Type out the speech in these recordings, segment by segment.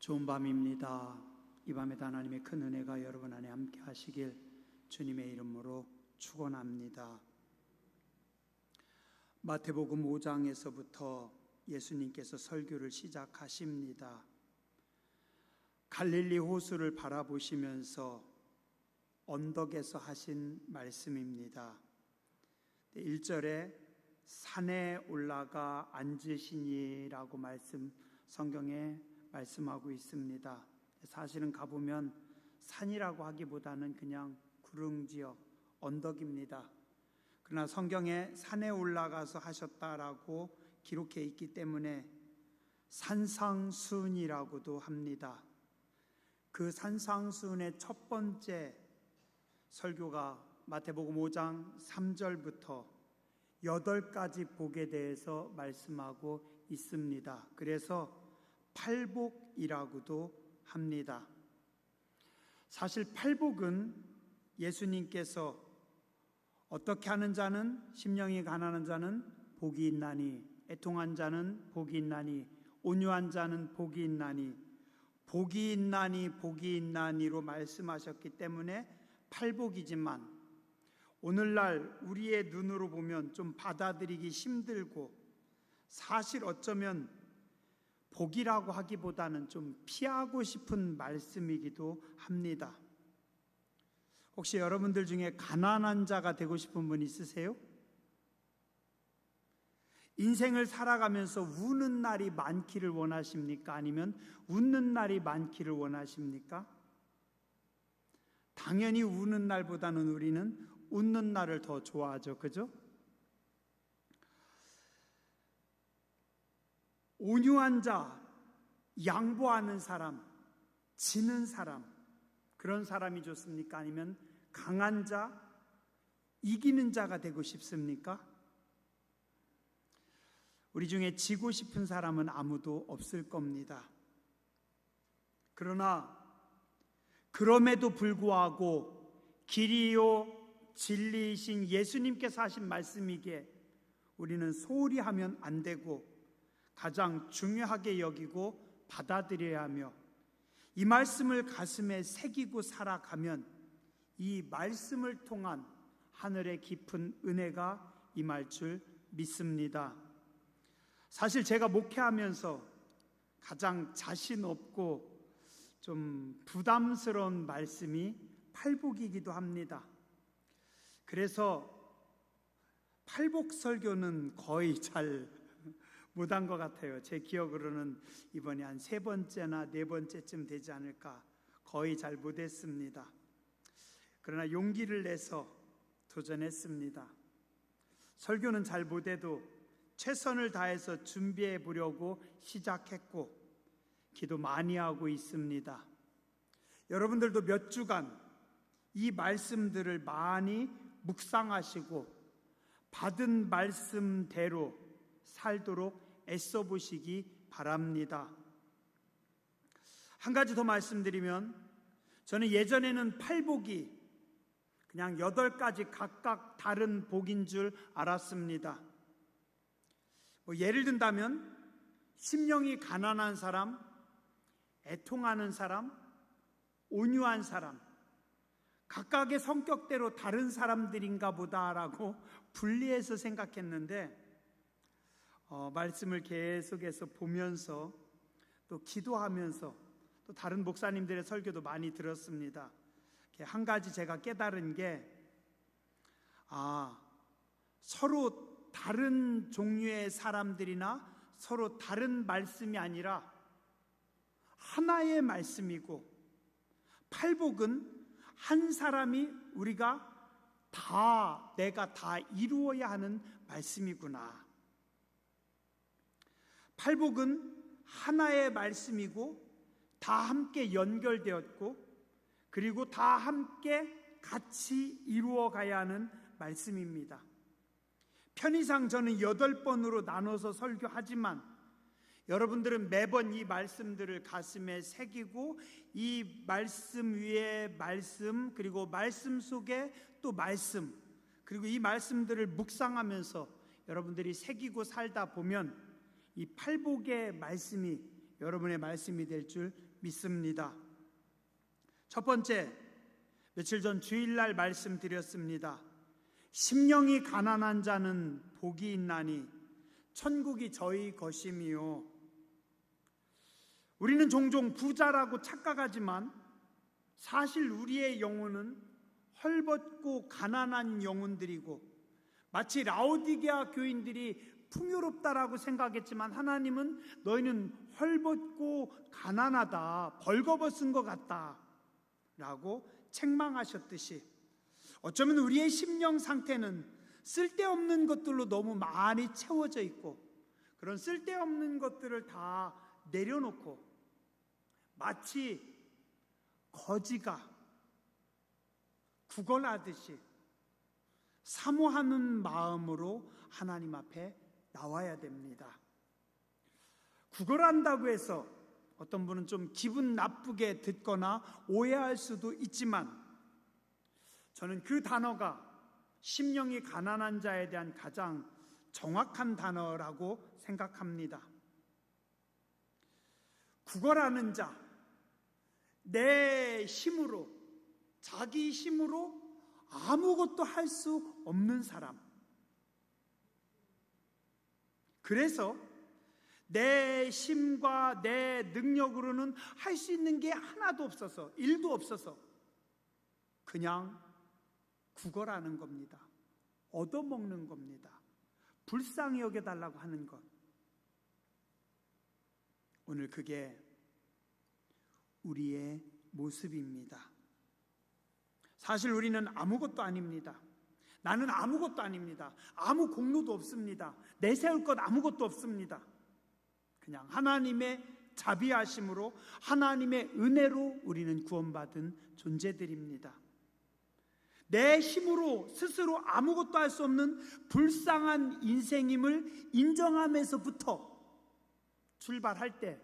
좋은 밤입니다. 이 밤에도 하나님의 큰 은혜가 여러분 안에 함께 하시길 주님의 이름으로 축원합니다. 마태복음 5장에서부터 예수님께서 설교를 시작하십니다. 갈릴리 호수를 바라보시면서 언덕에서 하신 말씀입니다. 1절에 산에 올라가 앉으시니라고 성경에 말씀하고 있습니다. 사실은 가보면 산이라고 하기보다는 그냥 구릉지역, 언덕입니다. 그러나 성경에 산에 올라가서 하셨다라고 기록해 있기 때문에 산상수훈이라고도 합니다. 그 산상수훈의 첫 번째 설교가 마태복음 5장 3절부터 8가지 복에 대해서 말씀하고 있습니다. 그래서 팔복이라고도 합니다. 사실 팔복은 예수님께서 어떻게 하는 자는 심령이 가난한 자는 복이 있나니, 애통한 자는 복이 있나니, 온유한 자는 복이 있나니, 복이 있나니 복이 있나니로 말씀하셨기 때문에 팔복이지만 오늘날 우리의 눈으로 보면 좀 받아들이기 힘들고 사실 어쩌면 복이라고 하기보다는 좀 피하고 싶은 말씀이기도 합니다. 혹시 여러분들 중에 가난한 자가 되고 싶은 분 있으세요? 인생을 살아가면서 우는 날이 많기를 원하십니까? 아니면 웃는 날이 많기를 원하십니까? 당연히 우는 날보다는 우리는 웃는 날을 더 좋아하죠. 그죠? 온유한 자, 양보하는 사람, 지는 사람, 그런 사람이 좋습니까? 아니면 강한 자, 이기는 자가 되고 싶습니까? 우리 중에 지고 싶은 사람은 아무도 없을 겁니다. 그러나 그럼에도 불구하고 길이요 진리이신 예수님께서 하신 말씀이기에 우리는 소홀히 하면 안 되고 가장 중요하게 여기고 받아들여야 하며 이 말씀을 가슴에 새기고 살아가면 이 말씀을 통한 하늘의 깊은 은혜가 임할 줄 믿습니다. 사실 제가 목회하면서 가장 자신 없고 좀 부담스러운 말씀이 팔복이기도 합니다. 그래서 팔복 설교는 거의 잘 못한 것 같아요. 제 기억으로는 이번이 한 3번째나 4번째쯤 되지 않을까. 거의 잘 못했습니다. 그러나 용기를 내서 도전했습니다. 설교는 잘 못해도 최선을 다해서 준비해 보려고 시작했고 기도 많이 하고 있습니다. 여러분들도 몇 주간 이 말씀들을 많이 묵상하시고 받은 말씀대로 살도록 애써 보시기 바랍니다. 한 가지 더 말씀드리면 저는 예전에는 팔복이 그냥 8가지 각각 다른 복인 줄 알았습니다. 예를 든다면 심령이 가난한 사람, 애통하는 사람, 온유한 사람, 각각의 성격대로 다른 사람들인가 보다라고 분리해서 생각했는데 말씀을 계속해서 보면서 또 기도하면서 또 다른 목사님들의 설교도 많이 들었습니다. 한 가지 제가 깨달은 게 서로 다른 종류의 사람들이나 서로 다른 말씀이 아니라 하나의 말씀이고 팔복은 한 사람이 내가 다 이루어야 하는 말씀이구나. 팔복은 하나의 말씀이고 다 함께 연결되었고 그리고 다 함께 같이 이루어가야 하는 말씀입니다. 편의상 저는 8번으로 나눠서 설교하지만 여러분들은 매번 이 말씀들을 가슴에 새기고 이 말씀 위에 말씀 그리고 말씀 속에 또 말씀 그리고 이 말씀들을 묵상하면서 여러분들이 새기고 살다 보면 이 팔복의 말씀이 여러분의 말씀이 될 줄 믿습니다. 첫 번째, 며칠 전 주일날 말씀드렸습니다. 심령이 가난한 자는 복이 있나니 천국이 저희 것임이요. 우리는 종종 부자라고 착각하지만 사실 우리의 영혼은 헐벗고 가난한 영혼들이고, 마치 라오디게아 교인들이 풍요롭다라고 생각했지만 하나님은 너희는 헐벗고 가난하다, 벌거벗은 것 같다 라고 책망하셨듯이, 어쩌면 우리의 심령 상태는 쓸데없는 것들로 너무 많이 채워져 있고, 그런 쓸데없는 것들을 다 내려놓고 마치 거지가 구걸하듯이 사모하는 마음으로 하나님 앞에 나와야 됩니다. 구걸한다고 해서 어떤 분은 좀 기분 나쁘게 듣거나 오해할 수도 있지만, 저는 그 단어가 심령이 가난한 자에 대한 가장 정확한 단어라고 생각합니다. 구걸하는 자, 내 힘으로, 자기 힘으로 아무것도 할 수 없는 사람. 그래서 내 힘과 내 능력으로는 할 수 있는 게 하나도 없어서, 일도 없어서 그냥 구걸하는 겁니다. 얻어먹는 겁니다. 불쌍히 여겨달라고 하는 것. 오늘 그게 우리의 모습입니다. 사실 우리는 아무것도 아닙니다. 나는 아무것도 아닙니다. 아무 공로도 없습니다. 내세울 것 아무것도 없습니다. 그냥 하나님의 자비하심으로, 하나님의 은혜로 우리는 구원받은 존재들입니다. 내 힘으로 스스로 아무것도 할 수 없는 불쌍한 인생임을 인정하면서부터 출발할 때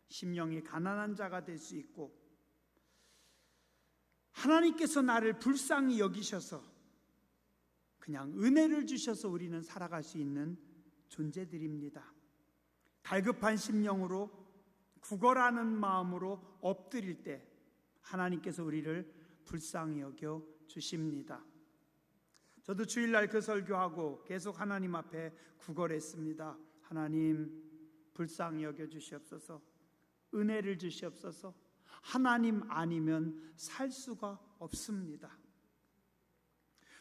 심령이 가난한 자가 될 수 있고, 하나님께서 나를 불쌍히 여기셔서 그냥 은혜를 주셔서 우리는 살아갈 수 있는 존재들입니다. 갈급한 심령으로, 구걸하는 마음으로 엎드릴 때 하나님께서 우리를 불쌍히 여겨 주십니다. 저도 주일날 그 설교하고 계속 하나님 앞에 구걸했습니다. 하나님, 불쌍히 여겨 주시옵소서. 은혜를 주시옵소서. 하나님 아니면 살 수가 없습니다.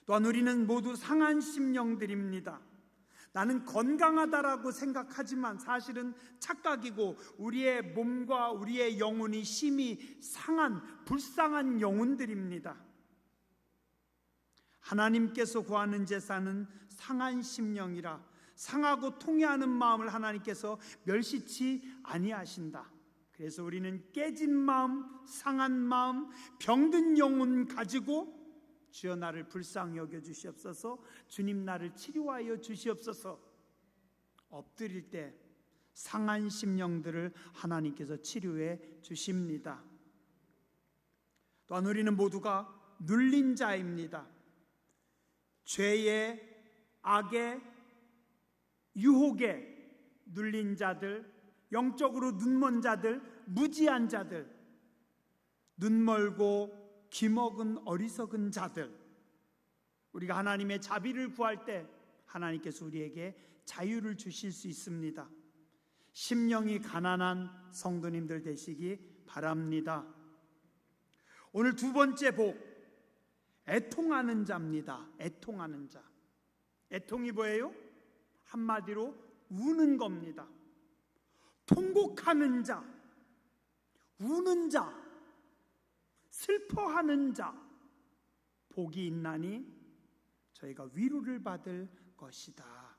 또한 우리는 모두 상한 심령들입니다. 나는 건강하다라고 생각하지만 사실은 착각이고, 우리의 몸과 우리의 영혼이 심히 상한, 불쌍한 영혼들입니다. 하나님께서 구하는 제사는 상한 심령이라, 상하고 통회하는 마음을 하나님께서 멸시치 아니하신다. 그래서 우리는 깨진 마음, 상한 마음, 병든 영혼 가지고 주여 나를 불쌍히 여겨 주시옵소서, 주님 나를 치료하여 주시옵소서 엎드릴 때 상한 심령들을 하나님께서 치료해 주십니다. 또한 우리는 모두가 눌린 자입니다. 죄의, 악의, 유혹에 눌린 자들, 영적으로 눈먼 자들, 무지한 자들, 눈멀고 귀먹은 어리석은 자들, 우리가 하나님의 자비를 구할 때 하나님께서 우리에게 자유를 주실 수 있습니다. 심령이 가난한 성도님들 되시기 바랍니다. 오늘 두 번째 복, 애통하는 자입니다. 애통하는 자. 애통이 뭐예요? 한마디로 우는 겁니다. 통곡하는 자, 우는 자, 슬퍼하는 자, 복이 있나니 저희가 위로를 받을 것이다.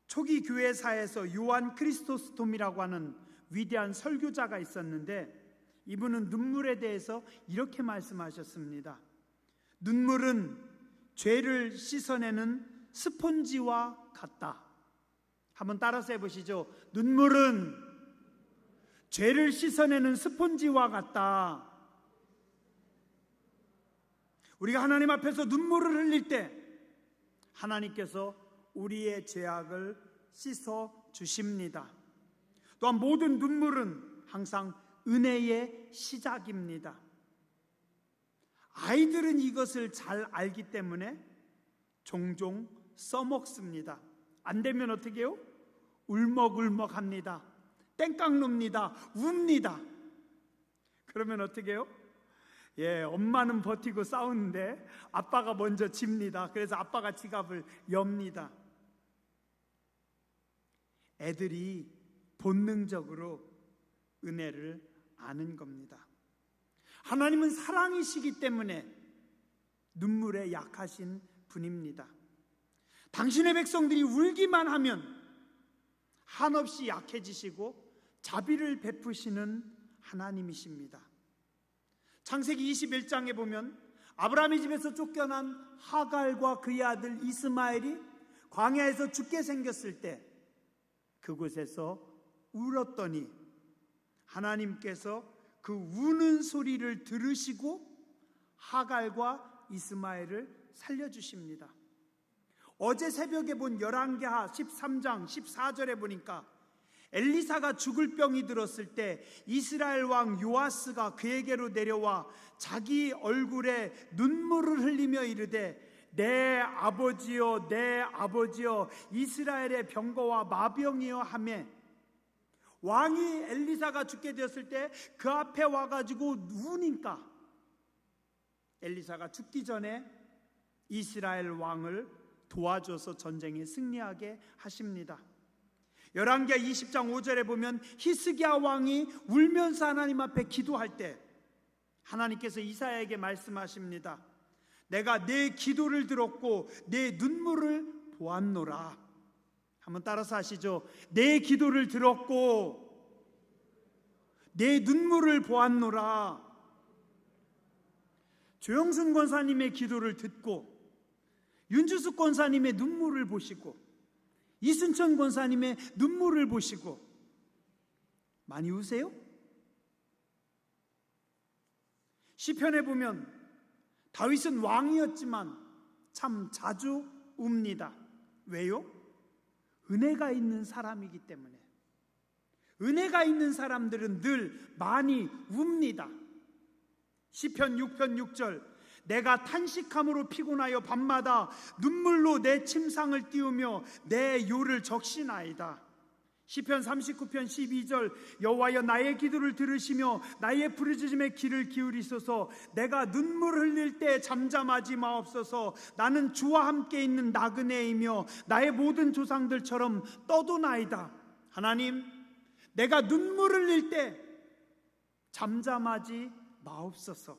초기 교회사에서 요한 크리스토스톰이라고 하는 위대한 설교자가 있었는데, 이분은 눈물에 대해서 이렇게 말씀하셨습니다. 눈물은 죄를 씻어내는 스폰지와 같다. 한번 따라서 해보시죠. 눈물은 죄를 씻어내는 스폰지와 같다. 우리가 하나님 앞에서 눈물을 흘릴 때 하나님께서 우리의 죄악을 씻어 주십니다. 또한 모든 눈물은 항상 은혜의 시작입니다. 아이들은 이것을 잘 알기 때문에 종종 써먹습니다. 안 되면 어떻게 해요? 울먹울먹합니다. 땡깡 놉니다. 웁니다. 그러면 어떻게 해요? 엄마는 버티고 싸우는데 아빠가 먼저 집니다. 그래서 아빠가 지갑을 엽니다. 애들이 본능적으로 은혜를 아는 겁니다. 하나님은 사랑이시기 때문에 눈물에 약하신 분입니다. 당신의 백성들이 울기만 하면 한없이 약해지시고 자비를 베푸시는 하나님이십니다. 창세기 21장에 보면 아브라함의 집에서 쫓겨난 하갈과 그의 아들 이스마엘이 광야에서 죽게 생겼을 때 그곳에서 울었더니 하나님께서 그 우는 소리를 들으시고 하갈과 이스마엘을 살려주십니다. 어제 새벽에 본 열왕기하 13장 14절에 보니까 엘리사가 죽을 병이 들었을 때 이스라엘 왕 요아스가 그에게로 내려와 자기 얼굴에 눈물을 흘리며 이르되 내 아버지여 내 아버지여 이스라엘의 병거와 마병이여 하매 왕이 엘리사가 죽게 되었을 때 그 앞에 와가지고 우니까 엘리사가 죽기 전에 이스라엘 왕을 도와줘서 전쟁에 승리하게 하십니다. 열왕기하 20장 5절에 보면 히스기야 왕이 울면서 하나님 앞에 기도할 때 하나님께서 이사야에게 말씀하십니다. 내가 내 기도를 들었고 내 눈물을 보았노라. 한번 따라서 하시죠. 내 기도를 들었고 내 눈물을 보았노라. 조영순 권사님의 기도를 듣고 윤주숙 권사님의 눈물을 보시고 이순천 권사님의 눈물을 보시고 많이 우세요? 시편에 보면 다윗은 왕이었지만 참 자주 웁니다. 왜요? 은혜가 있는 사람이기 때문에. 은혜가 있는 사람들은 늘 많이 웁니다. 시편 6편 6절 내가 탄식함으로 피곤하여 밤마다 눈물로 내 침상을 띄우며 내 요를 적시나이다. 시편 39편 12절 여호와여 나의 기도를 들으시며 나의 부르짖음에 귀를 기울이소서. 내가 눈물 흘릴 때 잠잠하지 마옵소서. 나는 주와 함께 있는 나그네이며 나의 모든 조상들처럼 떠도나이다. 하나님, 내가 눈물 흘릴 때 잠잠하지 마옵소서.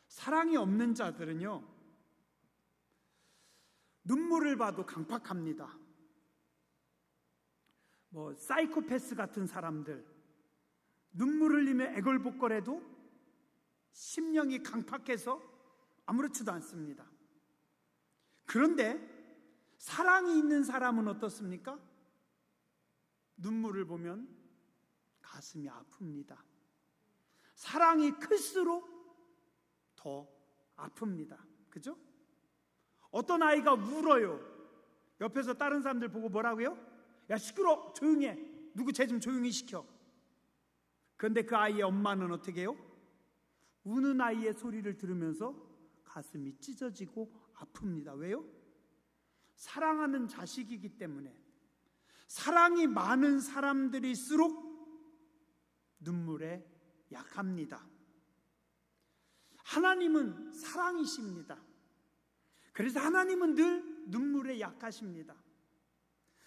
사랑이 없는 자들은요 눈물을 봐도 강팍합니다. 사이코패스 같은 사람들 눈물 흘리며 애걸복걸해도 심령이 강팍해서 아무렇지도 않습니다. 그런데 사랑이 있는 사람은 어떻습니까? 눈물을 보면 가슴이 아픕니다. 사랑이 클수록 더 아픕니다. 그죠? 어떤 아이가 울어요. 옆에서 다른 사람들 보고 뭐라고요? 야 시끄러, 조용히 해. 누구 쟤 좀 조용히 시켜. 그런데 그 아이의 엄마는 어떻게 해요? 우는 아이의 소리를 들으면서 가슴이 찢어지고 아픕니다. 왜요? 사랑하는 자식이기 때문에. 사랑이 많은 사람들일수록 눈물에 약합니다. 하나님은 사랑이십니다. 그래서 하나님은 늘 눈물에 약하십니다.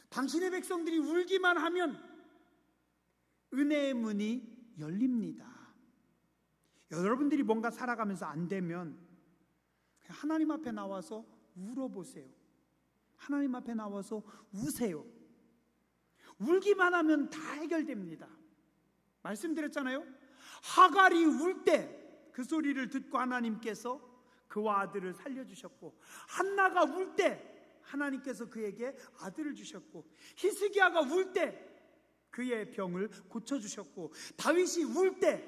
당신의 백성들이 울기만 하면 은혜의 문이 열립니다. 여러분들이 뭔가 살아가면서 안 되면 그냥 하나님 앞에 나와서 울어보세요. 하나님 앞에 나와서 우세요. 울기만 하면 다 해결됩니다. 말씀드렸잖아요. 하갈이 울 때 그 소리를 듣고 하나님께서 그와 아들을 살려주셨고, 한나가 울 때 하나님께서 그에게 아들을 주셨고, 히스기야가 울 때 그의 병을 고쳐주셨고, 다윗이 울 때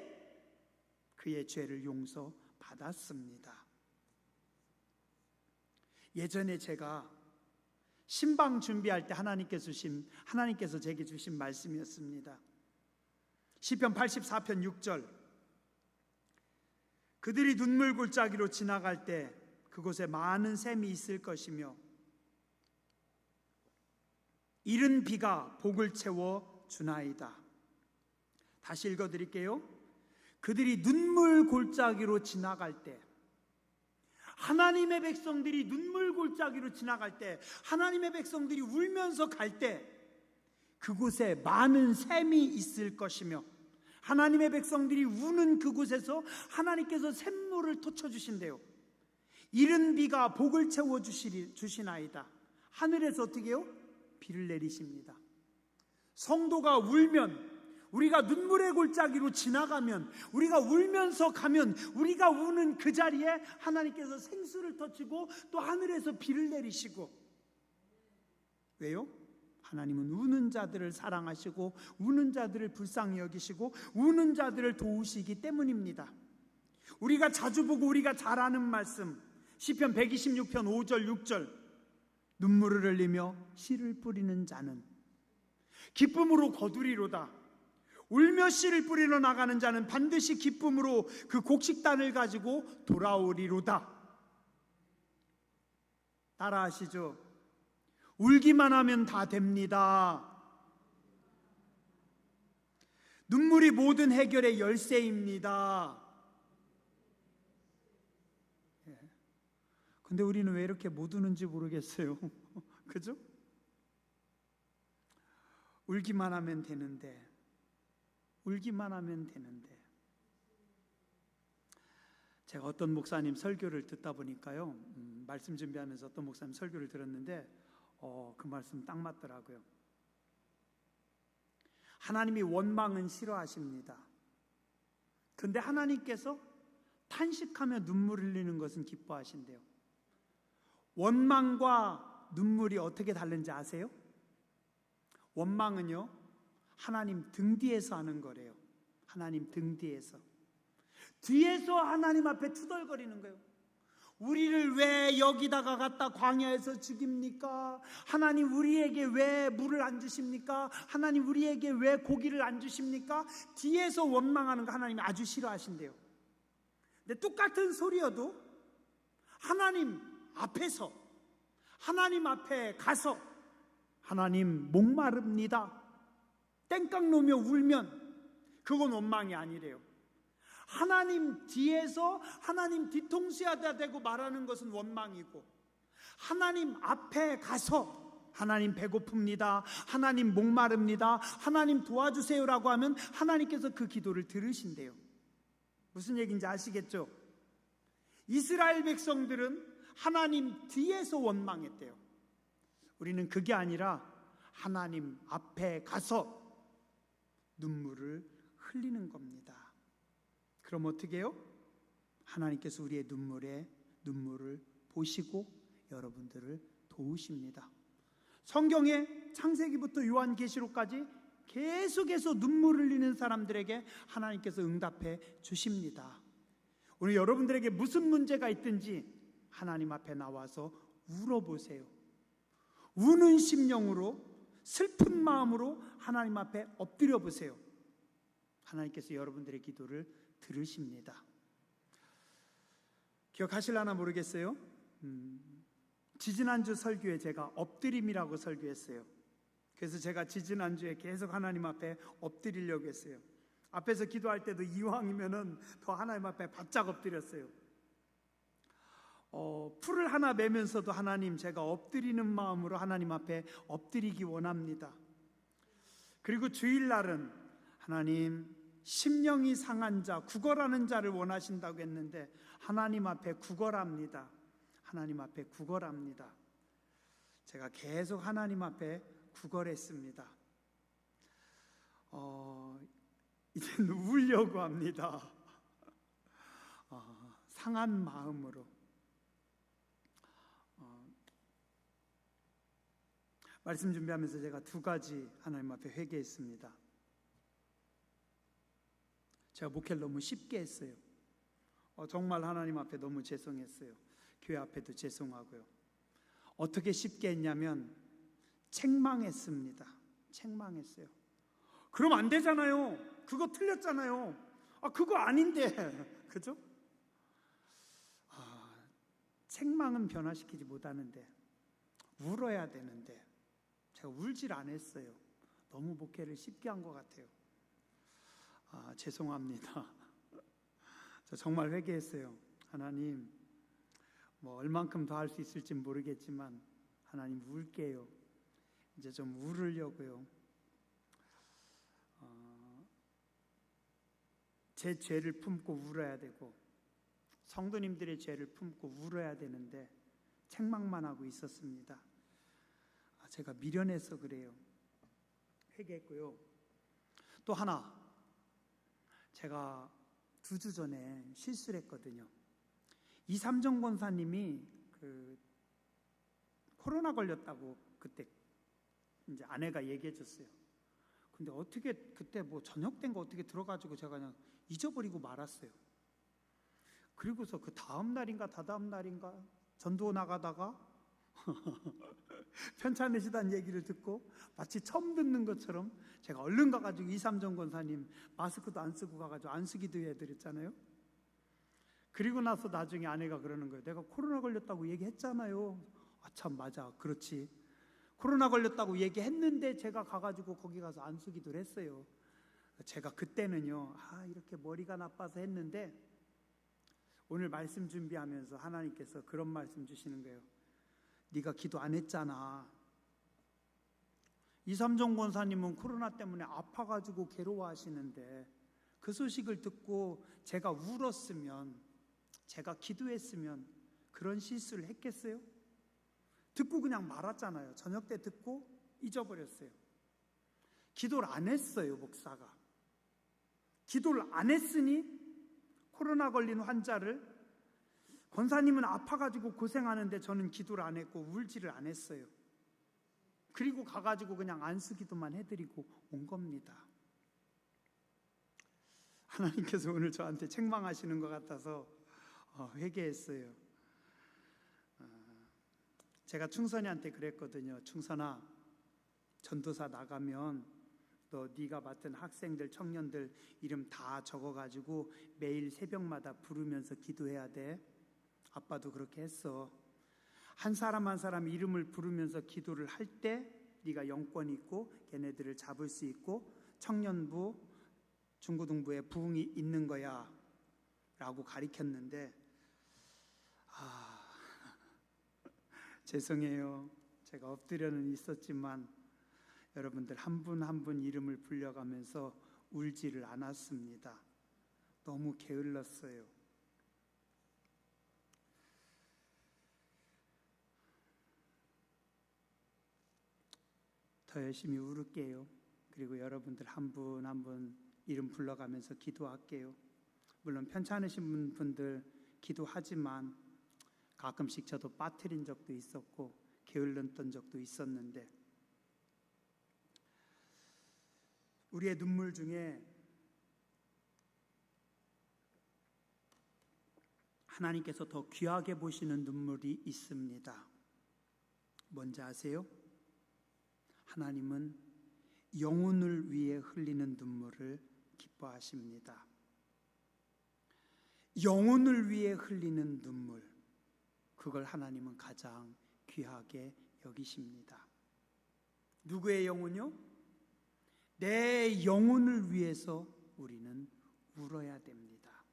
그의 죄를 용서받았습니다. 예전에 제가 신방 준비할 때 하나님께서 제게 주신 말씀이었습니다. 시편 84편 6절, 그들이 눈물 골짜기로 지나갈 때 그곳에 많은 샘이 있을 것이며 이른 비가 복을 채워 주나이다. 다시 읽어드릴게요. 그들이 눈물 골짜기로 지나갈 때, 하나님의 백성들이 눈물 골짜기로 지나갈 때, 하나님의 백성들이 울면서 갈 때 그곳에 많은 샘이 있을 것이며, 하나님의 백성들이 우는 그곳에서 하나님께서 샘물을 터쳐주신대요. 이른 비가 복을 채워 주시나이다. 하늘에서 어떻게 해요? 비를 내리십니다. 성도가 울면, 우리가 눈물의 골짜기로 지나가면, 우리가 울면서 가면, 우리가 우는 그 자리에 하나님께서 생수를 터치고 또 하늘에서 비를 내리시고. 왜요? 하나님은 우는 자들을 사랑하시고 우는 자들을 불쌍히 여기시고 우는 자들을 도우시기 때문입니다. 우리가 자주 보고 우리가 잘 아는 말씀, 시편 126편 5절 6절, 눈물을 흘리며 씨를 뿌리는 자는 기쁨으로 거두리로다. 울며 씨를 뿌리러 나가는 자는 반드시 기쁨으로 그 곡식단을 가지고 돌아오리로다. 따라하시죠. 울기만 하면 다 됩니다. 눈물이 모든 해결의 열쇠입니다. 근데 우리는 왜 이렇게 못 우는지 모르겠어요. 그죠? 울기만 하면 되는데, 울기만 하면 되는데. 제가 어떤 목사님 설교를 듣다 보니까요, 말씀 준비하면서 어떤 목사님 설교를 들었는데 그 말씀 딱 맞더라고요. 하나님이 원망은 싫어하십니다. 근데 하나님께서 탄식하며 눈물 흘리는 것은 기뻐하신대요. 원망과 눈물이 어떻게 다른지 아세요? 원망은요, 하나님 등 뒤에서 하는 거래요. 하나님 등 뒤에서 하나님 앞에 투덜거리는 거예요. 우리를 왜 여기다가 갖다 광야에서 죽입니까? 하나님 우리에게 왜 물을 안 주십니까? 하나님 우리에게 왜 고기를 안 주십니까? 뒤에서 원망하는 거 하나님이 아주 싫어하신대요. 근데 똑같은 소리여도 하나님 앞에서, 하나님 앞에 가서 하나님 목마릅니다, 땡깡 놓으며 울면 그건 원망이 아니래요. 하나님 뒤에서 하나님 뒤통수에다 대고 말하는 것은 원망이고, 하나님 앞에 가서 하나님 배고픕니다, 하나님 목마릅니다, 하나님 도와주세요라고 하면 하나님께서 그 기도를 들으신대요. 무슨 얘기인지 아시겠죠? 이스라엘 백성들은 하나님 뒤에서 원망했대요. 우리는 그게 아니라 하나님 앞에 가서 눈물을 흘리는 겁니다. 그럼 어떻게 해요? 하나님께서 우리의 눈물을 보시고 여러분들을 도우십니다. 성경에 창세기부터 요한계시록까지 계속해서 눈물 흘리는 사람들에게 하나님께서 응답해 주십니다. 오늘 여러분들에게 무슨 문제가 있든지 하나님 앞에 나와서 울어보세요. 우는 심령으로, 슬픈 마음으로 하나님 앞에 엎드려 보세요. 하나님께서 여러분들의 기도를 들으십니다. 기억하실려나 모르겠어요. 지지난주 설교에 제가 엎드림이라고 설교했어요. 그래서 제가 지지난주에 계속 하나님 앞에 엎드리려고 했어요. 앞에서 기도할 때도 이왕이면은 더 하나님 앞에 바짝 엎드렸어요. 풀을 하나 매면서도 하나님, 제가 엎드리는 마음으로 하나님 앞에 엎드리기 원합니다. 그리고 주일날은 하나님, 심령이 상한 자, 구걸하는 자를 원하신다고 했는데 하나님 앞에 구걸합니다. 하나님 앞에 구걸합니다. 제가 계속 하나님 앞에 구걸했습니다. 이제는 울려고 합니다. 상한 마음으로. 말씀 준비하면서 제가 두 가지 하나님 앞에 회개했습니다. 제가 목회를 너무 쉽게 했어요. 정말 하나님 앞에 너무 죄송했어요. 교회 앞에도 죄송하고요. 어떻게 쉽게 했냐면 책망했습니다. 책망했어요. 그럼 안 되잖아요. 그거 틀렸잖아요. 그거 아닌데. 그죠? 책망은 변화시키지 못하는데 울어야 되는데 제가 울질 안 했어요. 너무 목회를 쉽게 한 것 같아요. 죄송합니다. 저 정말 회개했어요. 하나님, 뭐 얼만큼 더 할 수 있을지 모르겠지만 하나님 울게요. 이제 좀 울으려고요. 제 죄를 품고 울어야 되고 성도님들의 죄를 품고 울어야 되는데 책망만 하고 있었습니다. 제가 미련해서 그래요. 회개했고요. 또 하나, 제가 2주 전에 실수를 했거든요. 이삼정 권사님이 코로나 걸렸다고 그때 이제 아내가 얘기해 줬어요. 근데 어떻게 그때 뭐 저녁 된 거 어떻게 들어가지고 제가 그냥 잊어버리고 말았어요. 그리고서 그 다음 날인가 다다음 날인가 전도 나가다가 편찮으시다는 얘기를 듣고 마치 처음 듣는 것처럼 제가 얼른 가가지고 이삼정 권사님 마스크도 안 쓰고 가가지고 안수기도 해드렸잖아요. 그리고 나서 나중에 아내가 그러는 거예요. 내가 코로나 걸렸다고 얘기했잖아요. 참 맞아, 그렇지. 코로나 걸렸다고 얘기했는데 제가 가가지고 거기 가서 안수기도를 했어요. 제가 그때는요, 이렇게 머리가 나빠서 했는데 오늘 말씀 준비하면서 하나님께서 그런 말씀 주시는 거예요. 네가 기도 안 했잖아. 이삼정 권사님은 코로나 때문에 아파가지고 괴로워하시는데 그 소식을 듣고 제가 울었으면, 제가 기도했으면 그런 실수를 했겠어요? 듣고 그냥 말았잖아요. 저녁 때 듣고 잊어버렸어요. 기도를 안 했어요, 목사가. 기도를 안 했으니 코로나 걸린 환자를, 권사님은 아파가지고 고생하는데 저는 기도를 안 했고 울지를 안 했어요. 그리고 가가지고 그냥 안수기도만 해드리고 온 겁니다. 하나님께서 오늘 저한테 책망하시는 것 같아서 회개했어요. 제가 충선이한테 그랬거든요. 충선아, 전도사 나가면 너 네가 맡은 학생들, 청년들 이름 다 적어가지고 매일 새벽마다 부르면서 기도해야 돼. 아빠도 그렇게 했어. 한 사람 한 사람 이름을 부르면서 기도를 할 때 네가 영권이 있고 걔네들을 잡을 수 있고 청년부, 중고등부에 부흥이 있는 거야 라고 가르쳤는데 죄송해요. 제가 엎드려는 있었지만 여러분들 한 분 한 분 이름을 불려가면서 울지를 않았습니다. 너무 게을렀어요. 더 열심히 울을게요. 그리고 여러분들 한 분 한 분 이름 불러가면서 기도할게요. 물론 편찮으신 분들 기도하지만 가끔씩 저도 빠뜨린 적도 있었고 게을렀던 적도 있었는데 우리의 눈물 중에 하나님께서 더 귀하게 보시는 눈물이 있습니다. 뭔지 아세요? 하나님은 영혼을 위해 흘리는 눈물을 기뻐하십니다. 영혼을 위해 흘리는 눈물, 그걸 하나님은 가장 귀하게 여기십니다. 누구의 영혼이요? 내 영혼을 위해서 우리는 울어야 됩니다.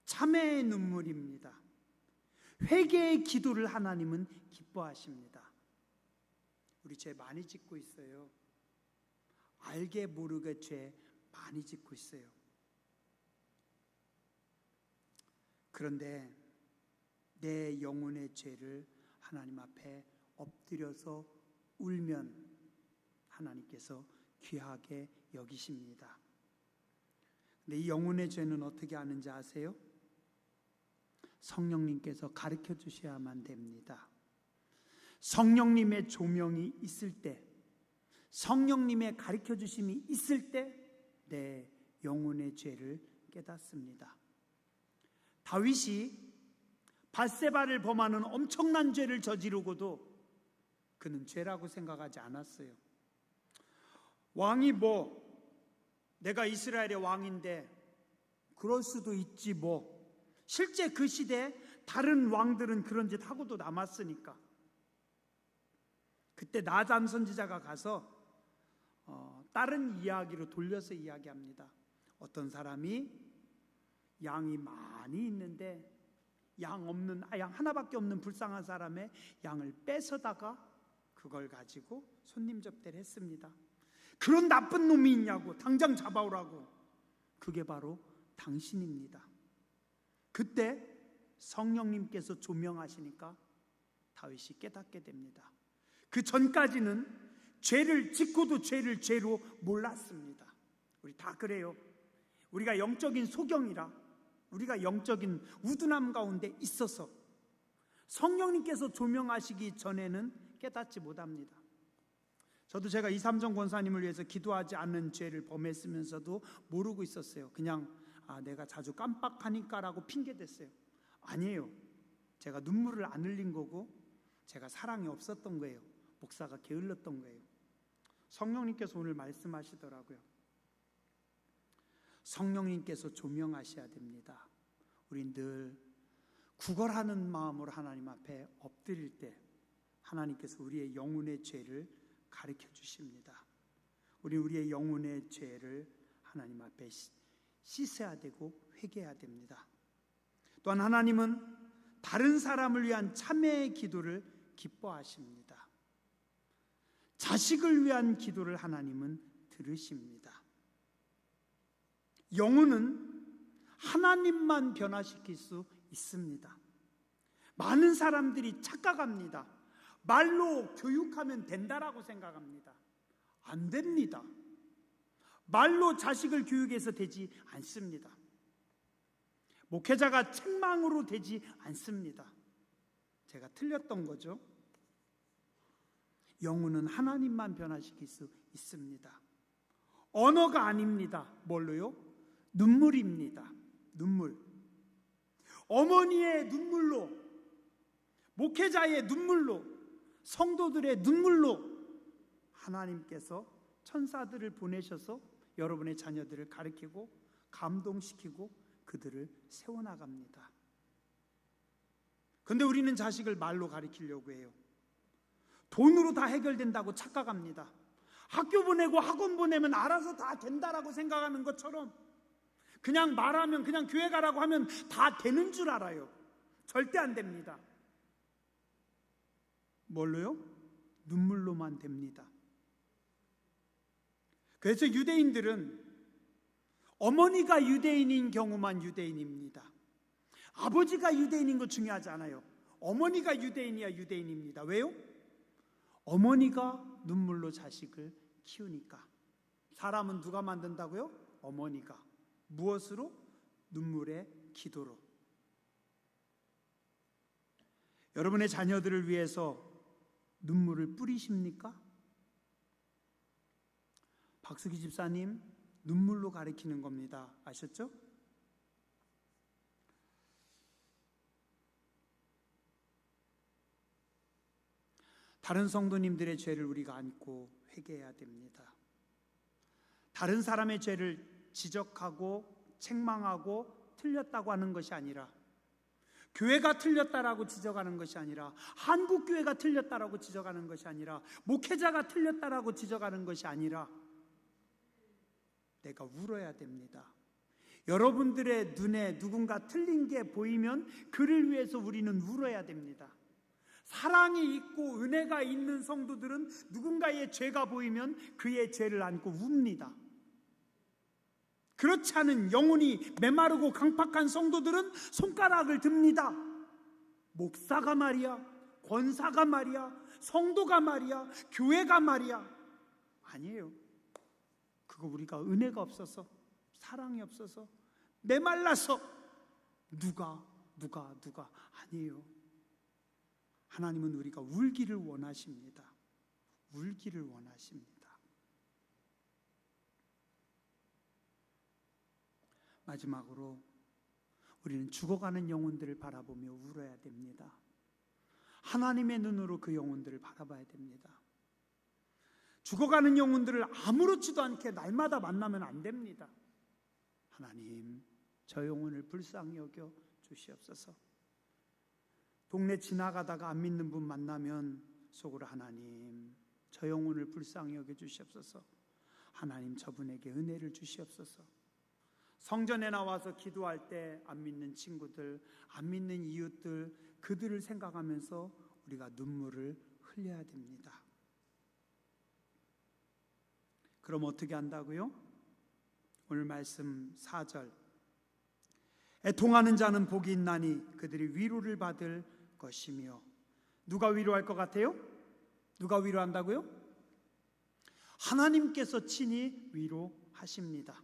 참회의 눈물입니다. 회개의 기도를 하나님은 기뻐하십니다. 우리 죄 많이 짓고 있어요. 알게 모르게 죄 많이 짓고 있어요. 그런데 내 영혼의 죄를 하나님 앞에 엎드려서 울면 하나님께서 귀하게 여기십니다. 근데 이 영혼의 죄는 어떻게 아는지 아세요? 성령님께서 가르쳐 주셔야만 됩니다. 성령님의 조명이 있을 때, 성령님의 가르쳐 주심이 있을 때 내 영혼의 죄를 깨닫습니다. 다윗이 밧세바를 범하는 엄청난 죄를 저지르고도 그는 죄라고 생각하지 않았어요. 왕이 내가 이스라엘의 왕인데 그럴 수도 있지 실제 그 시대에 다른 왕들은 그런 짓 하고도 남았으니까. 그때 나단 선지자가 가서 다른 이야기로 돌려서 이야기합니다. 어떤 사람이 양이 많이 있는데 양 하나밖에 없는 불쌍한 사람의 양을 뺏어다가 그걸 가지고 손님 접대를 했습니다. 그런 나쁜 놈이 있냐고, 당장 잡아오라고. 그게 바로 당신입니다. 그때 성령님께서 조명하시니까 다윗이 깨닫게 됩니다. 그 전까지는 죄를 짓고도 죄를 죄로 몰랐습니다. 우리 다 그래요. 우리가 영적인 소경이라, 우리가 영적인 우둔함 가운데 있어서 성령님께서 조명하시기 전에는 깨닫지 못합니다. 저도 제가 이삼정 권사님을 위해서 기도하지 않는 죄를 범했으면서도 모르고 있었어요. 그냥 내가 자주 깜빡하니까라고 핑계댔어요. 아니에요. 제가 눈물을 안 흘린 거고 제가 사랑이 없었던 거예요. 목사가 게을렀던 거예요. 성령님께서 오늘 말씀하시더라고요. 성령님께서 조명하셔야 됩니다. 우린 늘 구걸하는 마음으로 하나님 앞에 엎드릴 때 하나님께서 우리의 영혼의 죄를 가르쳐 주십니다. 우리의 영혼의 죄를 하나님 앞에 씻어야 되고 회개해야 됩니다. 또한 하나님은 다른 사람을 위한 참회의 기도를 기뻐하십니다. 자식을 위한 기도를 하나님은 들으십니다. 영혼은 하나님만 변화시킬 수 있습니다. 많은 사람들이 착각합니다. 말로 교육하면 된다라고 생각합니다. 안 됩니다. 말로 자식을 교육해서 되지 않습니다. 목회자가 책망으로 되지 않습니다. 제가 틀렸던 거죠. 영혼은 하나님만 변화시킬 수 있습니다. 언어가 아닙니다. 뭘로요? 눈물입니다. 눈물. 어머니의 눈물로, 목회자의 눈물로, 성도들의 눈물로 하나님께서 천사들을 보내셔서 여러분의 자녀들을 가르치고 감동시키고 그들을 세워나갑니다. 그런데 우리는 자식을 말로 가르치려고 해요. 돈으로 다 해결된다고 착각합니다. 학교 보내고 학원 보내면 알아서 다 된다라고 생각하는 것처럼 그냥 말하면, 그냥 교회 가라고 하면 다 되는 줄 알아요. 절대 안 됩니다. 뭘로요? 눈물로만 됩니다. 그래서 유대인들은 어머니가 유대인인 경우만 유대인입니다. 아버지가 유대인인 거 중요하지 않아요. 어머니가 유대인이야 유대인입니다. 왜요? 어머니가 눈물로 자식을 키우니까. 사람은 누가 만든다고요? 어머니가. 무엇으로? 눈물의 기도로. 여러분의 자녀들을 위해서 눈물을 뿌리십니까? 박수기 집사님, 눈물로 가리키는 겁니다. 아셨죠? 다른 성도님들의 죄를 우리가 안고 회개해야 됩니다. 다른 사람의 죄를 지적하고 책망하고 틀렸다고 하는 것이 아니라, 교회가 틀렸다라고 지적하는 것이 아니라, 한국교회가 틀렸다라고 지적하는 것이 아니라, 목회자가 틀렸다라고 지적하는 것이 아니라 내가 울어야 됩니다. 여러분들의 눈에 누군가 틀린 게 보이면 그를 위해서 우리는 울어야 됩니다. 사랑이 있고 은혜가 있는 성도들은 누군가의 죄가 보이면 그의 죄를 안고 웁니다. 그렇지 않은 영혼이 메마르고 강팍한 성도들은 손가락을 듭니다. 목사가 말이야, 권사가 말이야, 성도가 말이야, 교회가 말이야. 아니에요. 그거 우리가 은혜가 없어서, 사랑이 없어서, 메말라서 누가 아니에요. 하나님은 우리가 울기를 원하십니다. 울기를 원하십니다. 마지막으로 우리는 죽어가는 영혼들을 바라보며 울어야 됩니다. 하나님의 눈으로 그 영혼들을 바라봐야 됩니다. 죽어가는 영혼들을 아무렇지도 않게 날마다 만나면 안 됩니다. 하나님, 저 영혼을 불쌍히 여겨 주시옵소서. 동네 지나가다가 안 믿는 분 만나면 속으로 하나님, 저 영혼을 불쌍히 여겨 주시옵소서. 하나님, 저분에게 은혜를 주시옵소서. 성전에 나와서 기도할 때 안 믿는 친구들, 안 믿는 이웃들, 그들을 생각하면서 우리가 눈물을 흘려야 됩니다. 그럼 어떻게 한다고요? 오늘 말씀 4절, 애통하는 자는 복이 있나니 그들이 위로를 받을 것이며. 누가 위로할 것 같아요? 누가 위로한다고요? 하나님께서 친히 위로하십니다.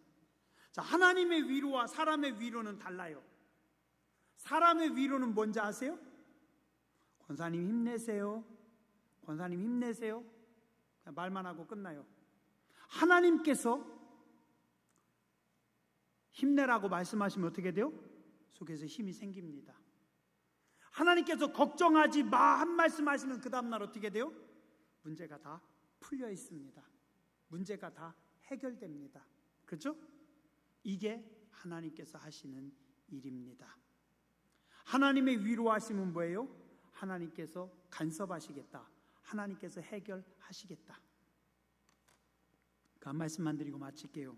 자, 하나님의 위로와 사람의 위로는 달라요. 사람의 위로는 뭔지 아세요? 권사님 힘내세요. 권사님 힘내세요. 그냥 말만 하고 끝나요. 하나님께서 힘내라고 말씀하시면 어떻게 돼요? 속에서 힘이 생깁니다. 하나님께서 걱정하지 마 한 말씀 하시면 그 다음날 어떻게 돼요? 문제가 다 풀려 있습니다. 문제가 다 해결됩니다. 그렇죠? 이게 하나님께서 하시는 일입니다. 하나님의 위로하심은 뭐예요? 하나님께서 간섭하시겠다. 하나님께서 해결하시겠다. 그 한 말씀만 드리고 마칠게요.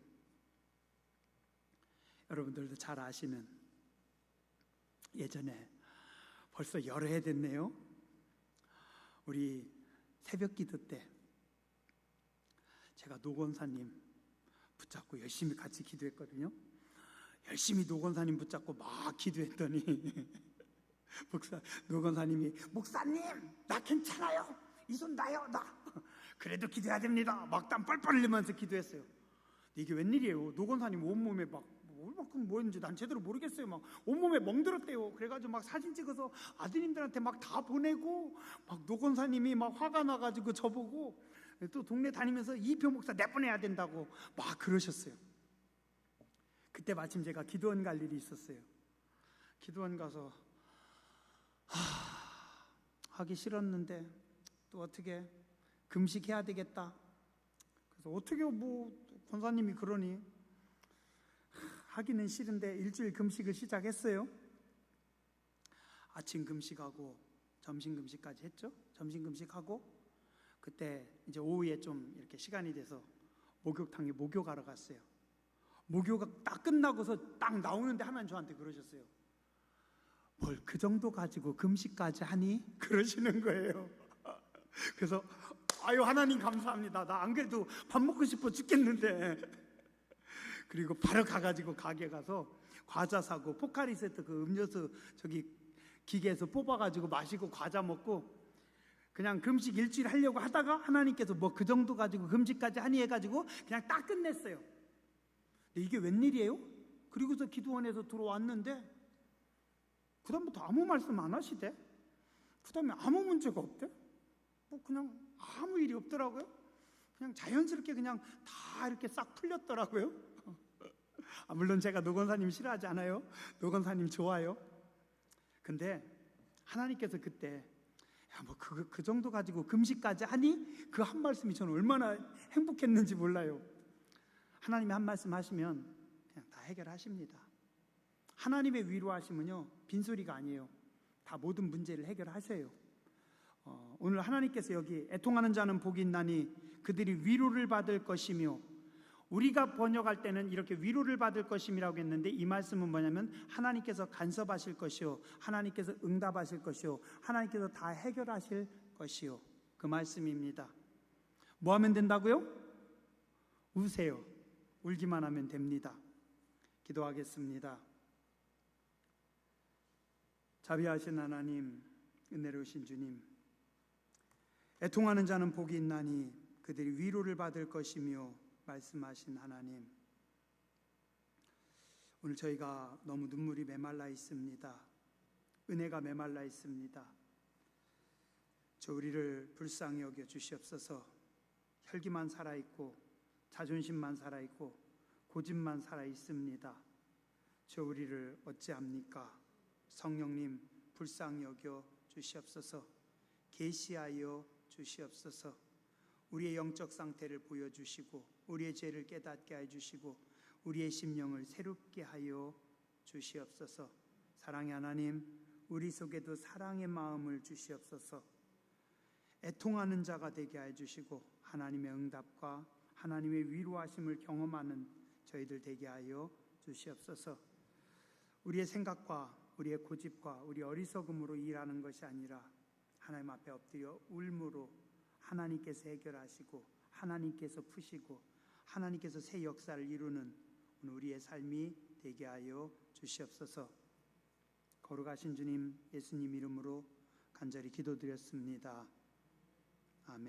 여러분들도 잘 아시는, 예전에 벌써 여러 해 됐네요. 우리 새벽 기도 때 제가 노 권사님 붙잡고 열심히 같이 기도했거든요. 열심히 노 권사님 붙잡고 막 기도했더니 노 권사님이 목사님 나 괜찮아요. 이 손 나요. 나 그래도 기도해야 됩니다. 막 땀 뻘뻘 흘리면서 기도했어요. 이게 웬일이에요? 노 권사님 온몸에 막 얼마큼 뭐였는지 난 제대로 모르겠어요. 막 온몸에 멍들었대요. 그래가지고 막 사진 찍어서 아드님들한테 막 다 보내고, 막 노 권사님이 막 화가 나가지고 저보고 또 동네 다니면서 이표 목사 내보내야 된다고 막 그러셨어요. 그때 마침 제가 기도원 갈 일이 있었어요. 기도원 가서 하기 싫었는데 또 어떻게 금식해야 되겠다. 그래서 어떻게 뭐 권사님이 그러니 하기는 싫은데 일주일 금식을 시작했어요. 아침 금식하고 점심 금식까지 했죠. 점심 금식하고 그때 이제 오후에 좀 이렇게 시간이 돼서 목욕탕에 목욕하러 갔어요. 목욕가 딱 끝나고서 딱 나오는데 하나님 저한테 그러셨어요. 뭘 그 정도 가지고 금식까지 하니? 그러시는 거예요. 그래서 아유 하나님 감사합니다. 나 안 그래도 밥 먹고 싶어 죽겠는데. 그리고 바로 가가지고 가게 가서 과자 사고 포카리 세트 그 음료수 저기 기계에서 뽑아가지고 마시고 과자 먹고 그냥 금식 일주일 하려고 하다가 하나님께서 뭐 그 정도 가지고 금식까지 하니 해가지고 그냥 딱 끝냈어요. 근데 이게 웬일이에요? 그리고서 기도원에서 들어왔는데 그 다음부터 아무 말씀 안 하시대. 그 다음에 아무 문제가 없대. 뭐 그냥 아무 일이 없더라고요. 그냥 자연스럽게 그냥 다 이렇게 싹 풀렸더라고요. 물론 제가 노 권사님 싫어하지 않아요. 노 권사님 좋아요. 근데 하나님께서 그때 뭐 그 정도 가지고 금식까지 하니? 그 한 말씀이 저는 얼마나 행복했는지 몰라요. 하나님이 한 말씀 하시면 그냥 다 해결하십니다. 하나님의 위로하시면요 빈소리가 아니에요. 다 모든 문제를 해결하세요. 오늘 하나님께서 여기 애통하는 자는 복이 있나니 그들이 위로를 받을 것이며, 우리가 번역할 때는 이렇게 위로를 받을 것임이라고 했는데 이 말씀은 뭐냐면 하나님께서 간섭하실 것이요, 하나님께서 응답하실 것이요, 하나님께서 다 해결하실 것이요, 그 말씀입니다. 뭐 하면 된다고요? 우세요. 울기만 하면 됩니다. 기도하겠습니다. 자비하신 하나님, 은혜로우신 주님, 애통하는 자는 복이 있나니 그들이 위로를 받을 것이며 말씀하신 하나님, 오늘 저희가 너무 눈물이 메말라 있습니다. 은혜가 메말라 있습니다. 저 우리를 불쌍히 여겨 주시옵소서. 혈기만 살아있고 자존심만 살아있고 고집만 살아있습니다. 저 우리를 어찌합니까? 성령님 불쌍히 여겨 주시옵소서. 계시하여 주시옵소서. 우리의 영적 상태를 보여주시고 우리의 죄를 깨닫게 해주시고 우리의 심령을 새롭게 하여 주시옵소서. 사랑의 하나님, 우리 속에도 사랑의 마음을 주시옵소서. 애통하는 자가 되게 해주시고 하나님의 응답과 하나님의 위로하심을 경험하는 저희들 되게 하여 주시옵소서. 우리의 생각과 우리의 고집과 우리 어리석음으로 일하는 것이 아니라 하나님 앞에 엎드려 울므로 하나님께서 해결하시고 하나님께서 푸시고 하나님께서 새 역사를 이루는 우리의 삶이 되게 하여 주시옵소서. 거룩하신 주님, 예수님 이름으로 간절히 기도드렸습니다. 아멘.